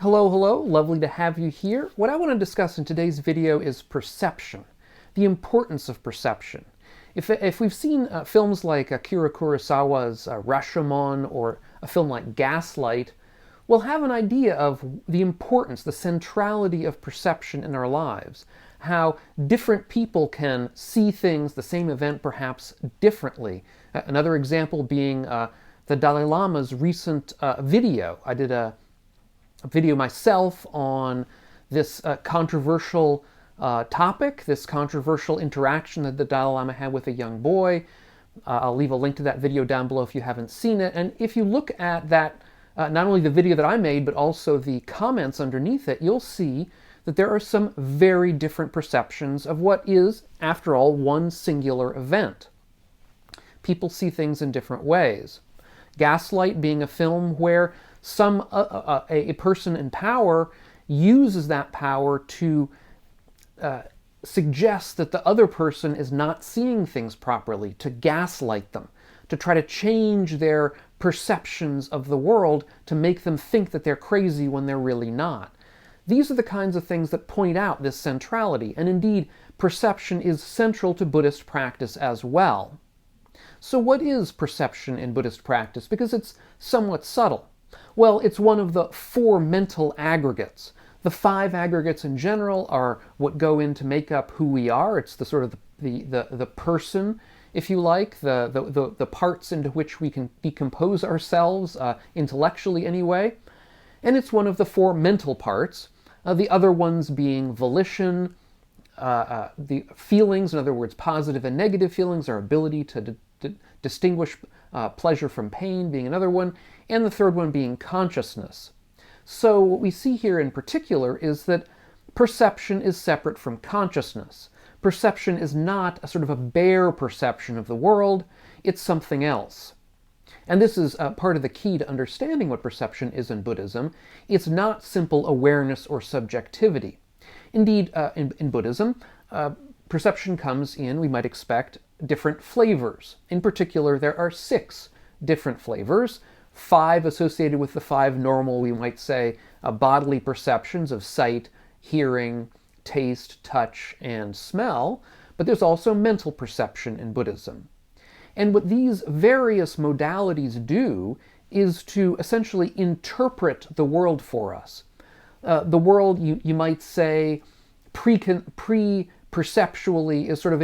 Hello, hello, lovely to have you here. What I want to discuss in today's video is perception, the importance of perception. If we've seen films like Akira Kurosawa's Rashomon or a film like Gaslight, we'll have an idea of the importance, the centrality of perception in our lives, how different people can see things, the same event perhaps differently. Another example being the Dalai Lama's recent video. I did a video myself on this controversial topic, this controversial interaction that the Dalai Lama had with a young boy. I'll leave a link to that video down below if you haven't seen it. And if you look at that, not only the video that I made, but also the comments underneath it, you'll see that there are some very different perceptions of what is, after all, one singular event. People see things in different ways. Gaslight being a film where a person in power uses that power to suggest that the other person is not seeing things properly, to gaslight them, to try to change their perceptions of the world to make them think that they're crazy when they're really not. These are the kinds of things that point out this centrality, and indeed, perception is central to Buddhist practice as well. So what is perception in Buddhist practice? Because it's somewhat subtle. Well, it's one of the four mental aggregates. The five aggregates in general are what go in to make up who we are. It's the sort of the person, if you like, the parts into which we can decompose ourselves, intellectually anyway. And it's one of the four mental parts, the other ones being volition, the feelings, in other words, positive and negative feelings, our ability to distinguish pleasure from pain being another one, and the third one being consciousness. So what we see here in particular is that perception is separate from consciousness. Perception is not a sort of a bare perception of the world, it's something else. And this is part of the key to understanding what perception is in Buddhism. It's not simple awareness or subjectivity. Indeed, in Buddhism, perception comes in, we might expect, different flavors. In particular, there are 6 different flavors, 5 associated with the 5 normal, we might say, bodily perceptions of sight, hearing, taste, touch, and smell, but there's also mental perception in Buddhism. And what these various modalities do is to essentially interpret the world for us. The world, you might say, pre-perceptually is sort of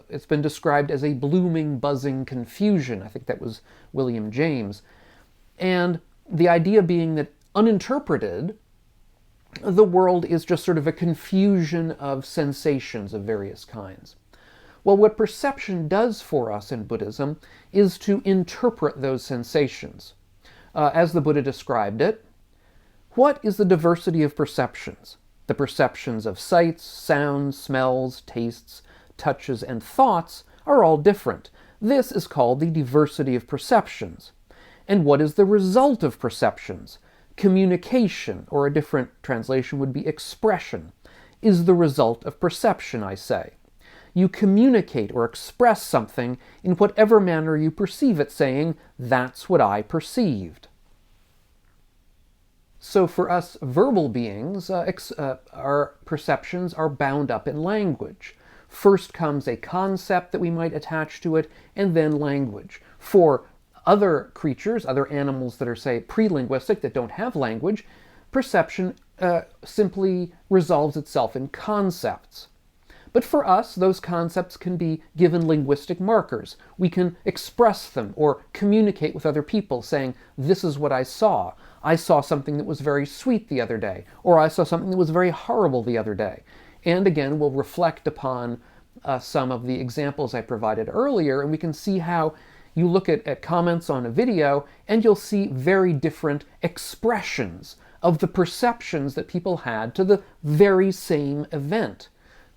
it's been described as a blooming, buzzing confusion. I think that was William James. And the idea being that uninterpreted, the world is just sort of a confusion of sensations of various kinds. Well, what perception does for us in Buddhism is to interpret those sensations. As the Buddha described it, what is the diversity of perceptions? The perceptions of sights, sounds, smells, tastes, touches, and thoughts are all different. This is called the diversity of perceptions. And what is the result of perceptions? Communication, or a different translation would be expression, is the result of perception, I say. You communicate or express something in whatever manner you perceive it, saying, "That's what I perceived." So for us verbal beings, our perceptions are bound up in language. First comes a concept that we might attach to it, and then language. For other creatures, other animals that are, say, pre-linguistic, that don't have language, perception simply resolves itself in concepts. But for us, those concepts can be given linguistic markers. We can express them or communicate with other people, saying, "This is what I saw. I saw something that was very sweet the other day," or "I saw something that was very horrible the other day." And again, we'll reflect upon some of the examples I provided earlier, and we can see how you look at comments on a video, and you'll see very different expressions of the perceptions that people had to the very same event.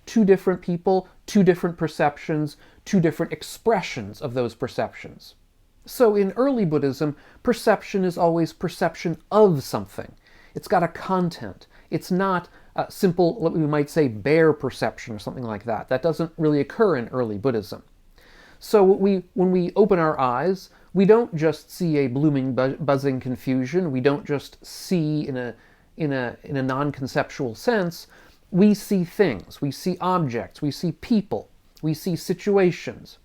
2 different people, 2 different perceptions, 2 different expressions of those perceptions. So in early Buddhism, perception is always perception of something. It's got a content. It's not a simple, what we might say, bare perception or something like that. That doesn't really occur in early Buddhism. So when we open our eyes, we don't just see a blooming, buzzing confusion. We don't just see in in a non-conceptual sense, we see things, we see objects, we see people, we see situations.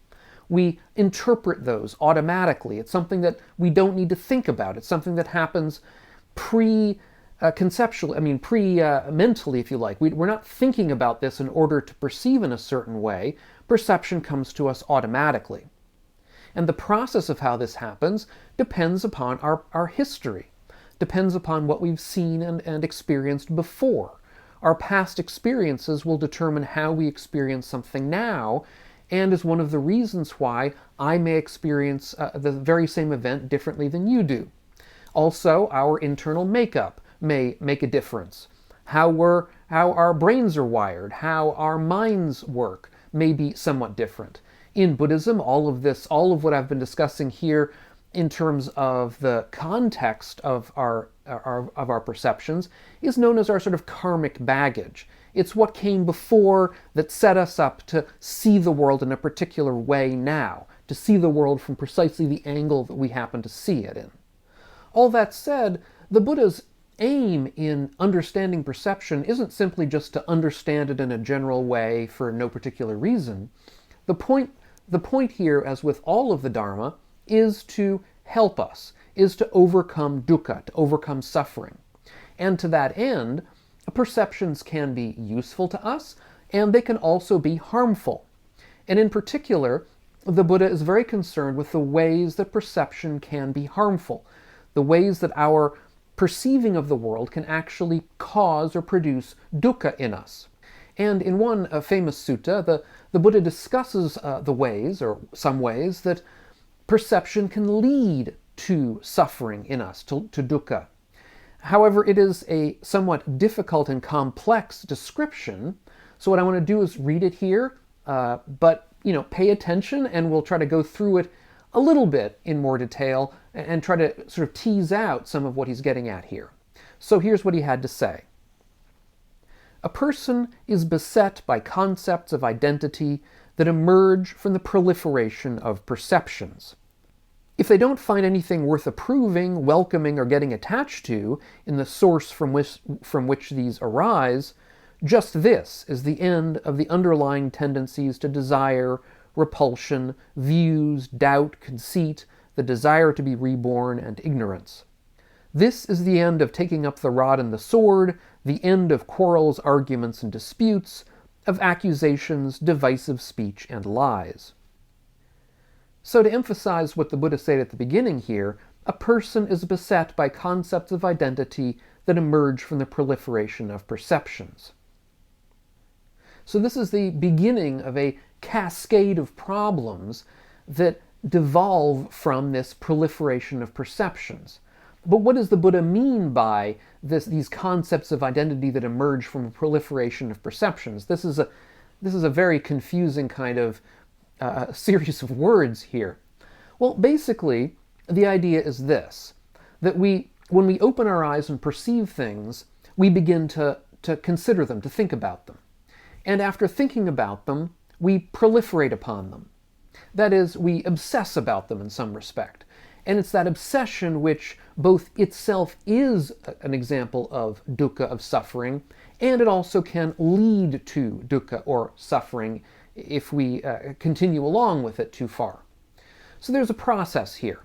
We interpret those automatically. It's something that we don't need to think about. It's something that happens mentally, if you like. We're not thinking about this in order to perceive in a certain way. Perception comes to us automatically. And the process of how this happens depends upon our history, depends upon what we've seen and experienced before. Our past experiences will determine how we experience something now, and is one of the reasons why I may experience the very same event differently than you do. Also, our internal makeup may make a difference. How our brains are wired, how our minds work may be somewhat different. In Buddhism, all of what I've been discussing here in terms of the context of our perceptions is known as our sort of karmic baggage. It's what came before that set us up to see the world in a particular way now, to see the world from precisely the angle that we happen to see it in. All that said, the Buddha's aim in understanding perception isn't simply just to understand it in a general way for no particular reason. The point here, as with all of the Dharma, is to help us, is to overcome dukkha, to overcome suffering. And to that end, perceptions can be useful to us, and they can also be harmful. And in particular, the Buddha is very concerned with the ways that perception can be harmful, the ways that our perceiving of the world can actually cause or produce dukkha in us. And in one famous sutta, the Buddha discusses the ways, or some ways, that perception can lead to suffering in us, to dukkha. However, it is a somewhat difficult and complex description, so what I want to do is read it here, but pay attention, and we'll try to go through it a little bit in more detail and try to sort of tease out some of what he's getting at here. So here's what he had to say. A person is beset by concepts of identity that emerge from the proliferation of perceptions. If they don't find anything worth approving, welcoming, or getting attached to in the source from which these arise, just this is the end of the underlying tendencies to desire, repulsion, views, doubt, conceit, the desire to be reborn, and ignorance. This is the end of taking up the rod and the sword, the end of quarrels, arguments, and disputes, of accusations, divisive speech, and lies. So to emphasize what the Buddha said at the beginning here, a person is beset by concepts of identity that emerge from the proliferation of perceptions. So this is the beginning of a cascade of problems that devolve from this proliferation of perceptions. But what does the Buddha mean by these concepts of identity that emerge from a proliferation of perceptions? This is a very confusing kind of series of words here. Well, basically, the idea is this, that when we open our eyes and perceive things, we begin to consider them, to think about them. And after thinking about them, we proliferate upon them. That is, we obsess about them in some respect. And it's that obsession which both itself is an example of dukkha, of suffering, and it also can lead to dukkha or suffering if we continue along with it too far. So there's a process here.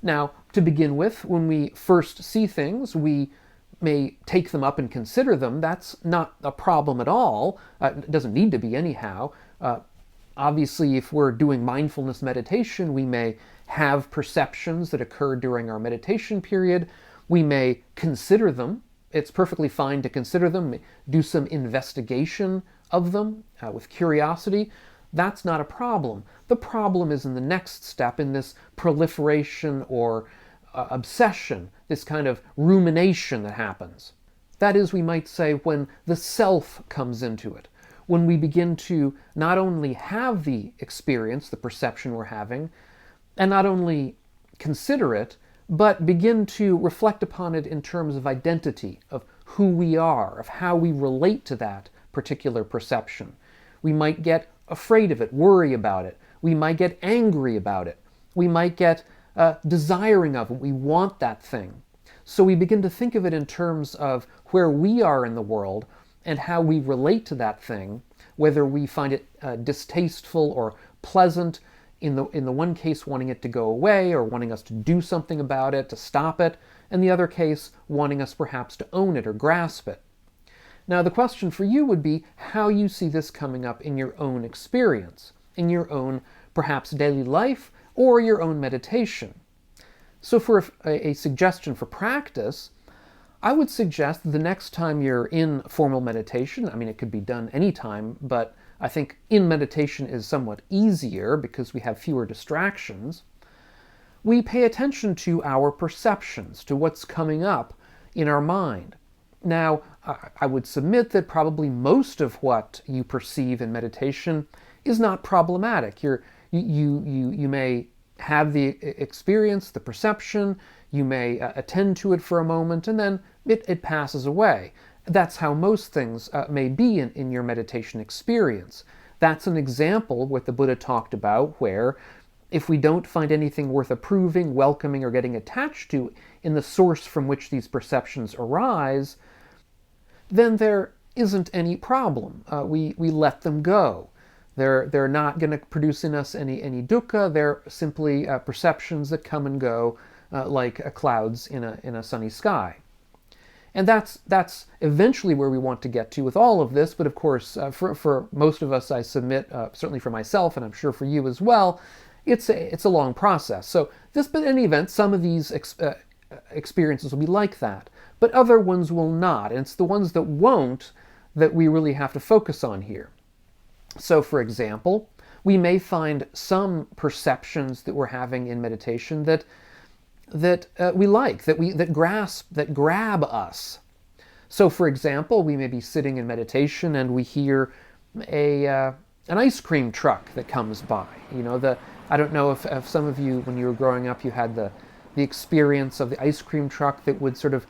Now, to begin with, when we first see things, we may take them up and consider them. That's not a problem at all. It doesn't need to be anyhow. Obviously, if we're doing mindfulness meditation, we may have perceptions that occur during our meditation period. We may consider them. It's perfectly fine to consider them, do some investigation of them with curiosity. That's not a problem. The problem is in the next step, in this proliferation or obsession, this kind of rumination that happens. That is, we might say, when the self comes into it, when we begin to not only have the experience, the perception we're having, and not only consider it, but begin to reflect upon it in terms of identity, of who we are, of how we relate to that particular perception. We might get afraid of it, worry about it. We might get angry about it. We might get desiring of it. We want that thing. So we begin to think of it in terms of where we are in the world and how we relate to that thing, whether we find it distasteful or pleasant, in the one case wanting it to go away or wanting us to do something about it, to stop it, and the other case wanting us perhaps to own it or grasp it. Now the question for you would be how you see this coming up in your own experience, in your own perhaps daily life or your own meditation. So for a suggestion for practice, I would suggest that the next time you're in formal meditation, I mean it could be done anytime, but I think in meditation is somewhat easier because we have fewer distractions, we pay attention to our perceptions, to what's coming up in our mind. Now, I would submit that probably most of what you perceive in meditation is not problematic. You may have the experience, the perception, you may attend to it for a moment, and then it passes away. That's how most things may be in your meditation experience. That's an example what the Buddha talked about, where if we don't find anything worth approving, welcoming, or getting attached to in the source from which these perceptions arise, then there isn't any problem. We let them go. They're not going to produce in us any dukkha. They're simply perceptions that come and go like clouds in a sunny sky. And that's eventually where we want to get to with all of this. But of course, for most of us, I submit, certainly for myself, and I'm sure for you as well, it's a long process. So but in any event, some of these experiences will be like that, but other ones will not. And it's the ones that won't that we really have to focus on here. So for example, we may find some perceptions that we're having in meditation that we like, that grab us. So for example, we may be sitting in meditation and we hear an ice cream truck that comes by. I don't know if some of you, when you were growing up, you had the experience of the ice cream truck that would sort of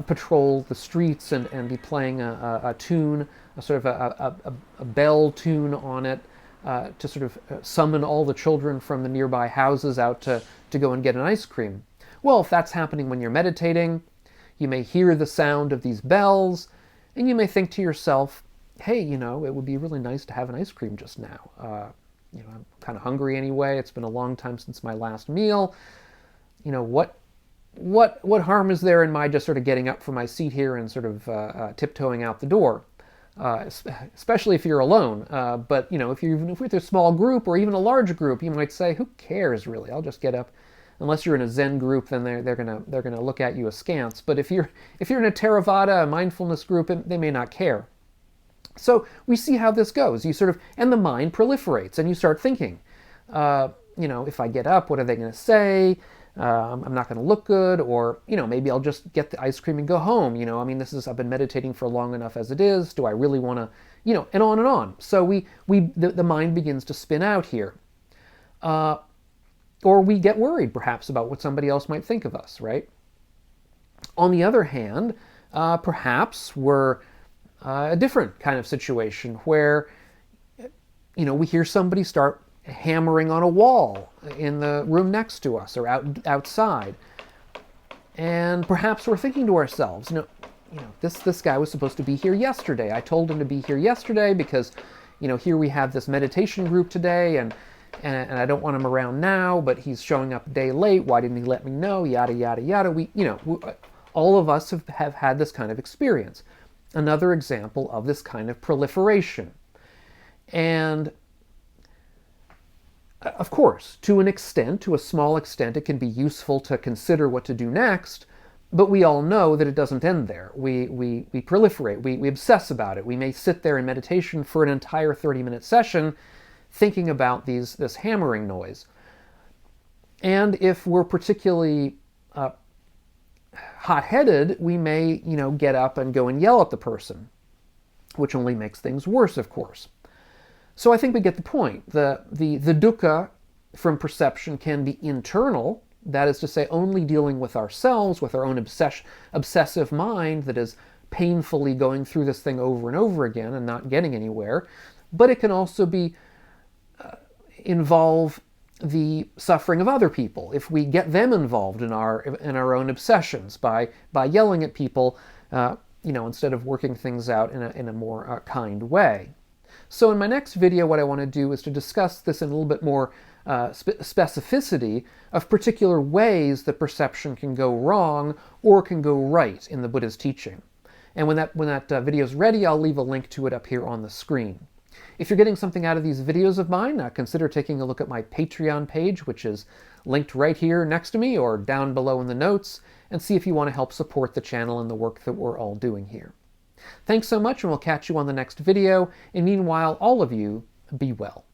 patrol the streets and be playing a tune, a sort of a bell tune on it, to sort of summon all the children from the nearby houses out to go and get an ice cream. Well, if that's happening when you're meditating, you may hear the sound of these bells, and you may think to yourself, hey, it would be really nice to have an ice cream just now. I'm kind of hungry anyway. It's been a long time since my last meal. What harm is there in my just sort of getting up from my seat here and sort of tiptoeing out the door? Especially if you're alone. But if you're with a small group or even a large group, you might say, who cares really? I'll just get up. Unless you're in a Zen group, then they're gonna look at you askance. But if you're in a Theravada, a mindfulness group, they may not care. So we see how this goes. And the mind proliferates, and you start thinking, if I get up, what are they going to say? I'm not going to look good, or maybe I'll just get the ice cream and go home. I've been meditating for long enough as it is. Do I really want to, and on and on. So the mind begins to spin out here. Or we get worried, perhaps, about what somebody else might think of us, right? On the other hand, perhaps we're a different kind of situation where, we hear somebody start hammering on a wall in the room next to us or outside. And perhaps we're thinking to ourselves, this guy was supposed to be here yesterday. I told him to be here yesterday because, here we have this meditation group today, and I don't want him around now, but he's showing up a day late. Why didn't he let me know? Yada, yada, yada. All of us have had this kind of experience. Another example of this kind of proliferation. And of course, to a small extent, it can be useful to consider what to do next, but we all know that it doesn't end there. We proliferate, we obsess about it. We may sit there in meditation for an entire 30-minute session thinking about this hammering noise. And if we're particularly hot-headed, we may, get up and go and yell at the person, which only makes things worse, of course. So I think we get the point. The dukkha from perception can be internal, that is to say, only dealing with ourselves, with our own obsessive mind that is painfully going through this thing over and over again and not getting anywhere. But it can also involve the suffering of other people if we get them involved in our own obsessions by yelling at people, instead of working things out in a more kind way. So in my next video, what I want to do is to discuss this in a little bit more specificity of particular ways that perception can go wrong or can go right in the Buddha's teaching. And when that video is ready, I'll leave a link to it up here on the screen. If you're getting something out of these videos of mine, consider taking a look at my Patreon page, which is linked right here next to me or down below in the notes, and see if you want to help support the channel and the work that we're all doing here. Thanks so much, and we'll catch you on the next video. And meanwhile, all of you, be well.